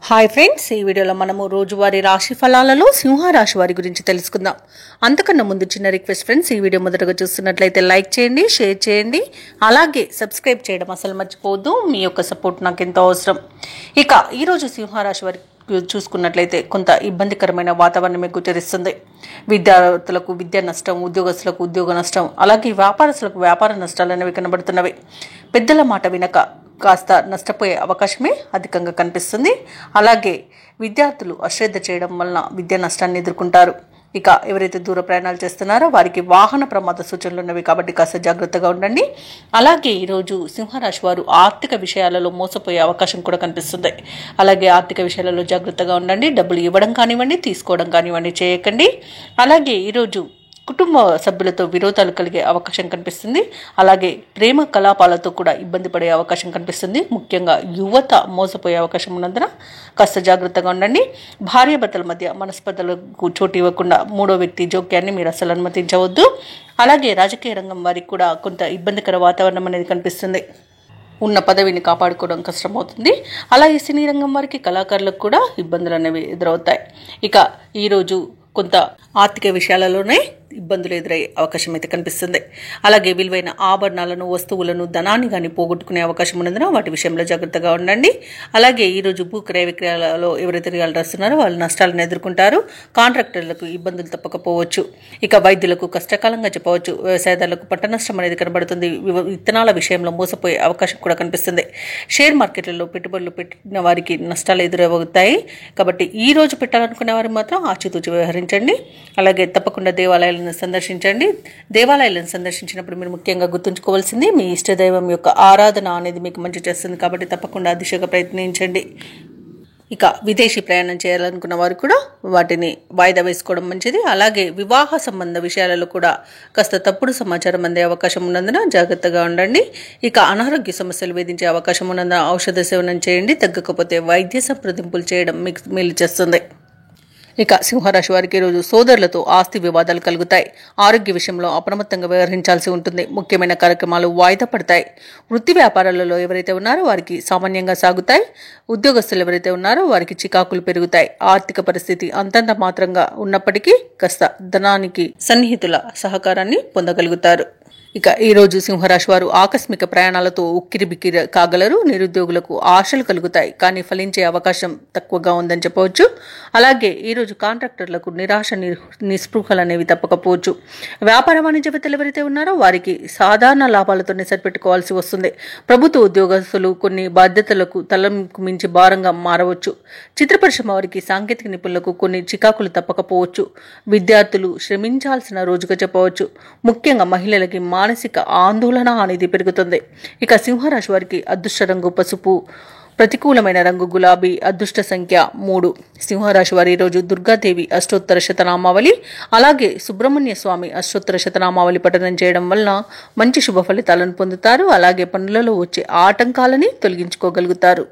Hi friends, ఈ వీడియోలో మనము రోజువారీ రాశి ఫలాలలో సింహ రాశి వారి గురించి తెలుసుకుందాం. అంతకన్నా ముందు చిన్న రిక్వెస్ట్ ఫ్రెండ్స్, ఈ వీడియో మొదటగా చూస్తున్నట్లయితే లైక్ చేయండి, షేర్ చేయండి, అలాగే సబ్స్క్రైబ్ చేయడం అసలు మర్చిపోవద్దు. మీ యొక్క సపోర్ట్ నాకు ఎంతో అవసరం. ఇక ఈరోజు సింహ రాశి వారి చూసుకున్నట్లయితే కొంత ఇబ్బందికరమైన వాతావరణమే గోచరిస్తుంది. విద్యార్థులకు విద్యా నష్టం, ఉద్యోగస్తులకు ఉద్యోగ నష్టం, అలాగే వ్యాపారస్తులకు వ్యాపార నష్టాలు అనేవి కనబడుతున్నవి. పెద్దల మాట వినక కాస్త నష్టపోయే అవకాశమే అధికంగా కనిపిస్తుంది. అలాగే విద్యార్థులు అశ్రద్ధ చేయడం వలన విద్యా నష్టాన్ని ఎదుర్కొంటారు. ఇక ఎవరైతే దూర ప్రయాణాలు చేస్తున్నారో వారికి వాహన ప్రమాద సూచనలు ఉన్నవి కాబట్టి కాస్త జాగ్రత్తగా ఉండండి. అలాగే ఈరోజు సింహరాశి వారు ఆర్థిక విషయాలలో మోసపోయే అవకాశం కూడా కనిపిస్తుంది. అలాగే ఆర్థిక విషయాలలో జాగ్రత్తగా ఉండండి. డబ్బులు ఇవ్వడం కానివ్వండి, తీసుకోవడం కానివ్వండి చేయకండి. అలాగే ఈరోజు కుటుంబ సభ్యులతో విరోధాలు కలిగే అవకాశం కనిపిస్తుంది. అలాగే ప్రేమ కలాపాలతో కూడా ఇబ్బంది పడే అవకాశం కనిపిస్తుంది. ముఖ్యంగా యువత మోసపోయే అవకాశం ఉన్నందున కాస్త జాగ్రత్తగా ఉండండి. భార్యాభర్తల మధ్య మనస్పర్ధలకు చోటు ఇవ్వకుండా మూడో వ్యక్తి జోక్యాన్ని మీరు అసలు అనుమతించవద్దు. అలాగే రాజకీయ రంగం వారికి కూడా కొంత ఇబ్బందికర వాతావరణం అనేది కనిపిస్తుంది. ఉన్న పదవిని కాపాడుకోవడం కష్టమవుతుంది. అలాగే సినీ రంగం వారికి, కళాకారులకు కూడా ఇబ్బందులు అనేవి ఎదురవుతాయి. ఇక ఈరోజు కొంత ఆర్థిక విషయాలలోనే ఇబ్బందులు ఎదురయ్యే అవకాశం అయితే కనిపిస్తుంది. అలాగే విలువైన ఆభరణాలను, వస్తువులను, ధనాన్ని కానీ పోగొట్టుకునే అవకాశం ఉన్నందున వాటి విషయంలో జాగ్రత్తగా ఉండండి. అలాగే ఈరోజు భూ క్రయ విక్రయాలలో ఎవరైతే రియల్టర్స్ ఉన్నారో వాళ్ళు నష్టాలను ఎదుర్కొంటారు. కాంట్రాక్టర్లకు ఇబ్బందులు తప్పకపోవచ్చు. ఇక వైద్యులకు కష్టకాలంగా చెప్పవచ్చు. వ్యవసాయదారులకు పంట నష్టం అనేది కనబడుతుంది. విత్తనాల విషయంలో మోసపోయే అవకాశం కూడా కనిపిస్తుంది. షేర్ మార్కెట్లలో పెట్టుబడులు పెట్టిన వారికి నష్టాలు ఎదురవుతాయి. కాబట్టి ఈ రోజు పెట్టాలనుకునే వారు మాత్రం ఆచితూచి వ్యవహరించండి. అలాగే తప్పకుండా దేవాలయాలను సందర్శించండి. దేవాలయాలను సందర్శించినప్పుడు మీరు ముఖ్యంగా గుర్తుంచుకోవాల్సింది మీ ఇష్టదైవం యొక్క ఆరాధన అనేది మీకు మంచి చేస్తుంది. కాబట్టి తప్పకుండా ఆ దిశగా ప్రయత్నించండి. ఇక విదేశీ ప్రయాణం చేయాలనుకున్న వారు కూడా వాటిని వాయిదా వేసుకోవడం మంచిది. అలాగే వివాహ సంబంధ విషయాలలో కూడా కాస్త తప్పుడు సమాచారం అందే అవకాశం ఉన్నందున జాగ్రత్తగా ఉండండి. ఇక అనారోగ్య సమస్యలు వేధించే అవకాశం ఉన్నందున ఔషధ సేవనం చేయండి. తగ్గకపోతే వైద్య సంప్రదింపులు చేయడం మీకు మేలు చేస్తుంది. ఇక సింహరాశి వారికి ఈరోజు సోదరులతో ఆస్తి వివాదాలు కలుగుతాయి. ఆరోగ్య విషయంలో అప్రమత్తంగా వ్యవహరించాల్సి ఉంటుంది. ముఖ్యమైన కార్యక్రమాలు వాయిదా పడతాయి. వృత్తి వ్యాపారాలలో ఎవరైతే ఉన్నారో వారికి సామాన్యంగా సాగుతాయి. ఉద్యోగస్తులు ఎవరైతే ఉన్నారో వారికి చికాకులు పెరుగుతాయి. ఆర్థిక పరిస్థితి అంతంత మాత్రంగా ఉన్నప్పటికీ కాస్త ధనానికి సన్నిహితుల సహకారాన్ని పొందగలుగుతారు. ఇక ఈరోజు సింహరాశి వారు ఆకస్మిక ప్రయాణాలతో ఉక్కిరిబిక్కిరి కాగలరు. నిరుద్యోగులకు ఆశలు కలుగుతాయి, కానీ ఫలించే అవకాశం తక్కువగా ఉందని చెప్పవచ్చు. అలాగే ఈరోజు కాంట్రాక్టర్లకు నిరాశ నిస్పృహలు అనేవి తప్పకపోవచ్చు. వ్యాపార వాణిజ్యవేత్తలు ఎవరైతే ఉన్నారో వారికి సాధారణ లాభాలతోనే సరిపెట్టుకోవాల్సి వస్తుంది. ప్రభుత్వ ఉద్యోగస్తులు కొన్ని బాధ్యతలకు తలకు మించి భారంగా మారవచ్చు. చిత్ర పరిశ్రమ వారికి, సాంకేతిక నిపుణులకు కొన్ని చికాకులు తప్పకపోవచ్చు. విద్యార్థులు శ్రమించాల్సిన రోజుగా చెప్పవచ్చు. ముఖ్యంగా మహిళలకి మానసిక ఆందోళన అనేది పెరుగుతుంది. ఇక సింహరాశి వారికి అదృష్ట రంగు పసుపు, ప్రతికూలమైన రంగు గులాబీ, అదృష్ట సంఖ్య 3. సింహరాశి వారి ఈరోజు దుర్గాదేవి అష్టోత్తర శతనామావళి, అలాగే సుబ్రహ్మణ్య స్వామి అష్టోత్తర శతనామావళి పఠనం చేయడం వలన మంచి శుభ ఫలితాలను పొందుతారు. అలాగే పనులలో వచ్చే ఆటంకాలని తొలగించుకోగలుగుతారు.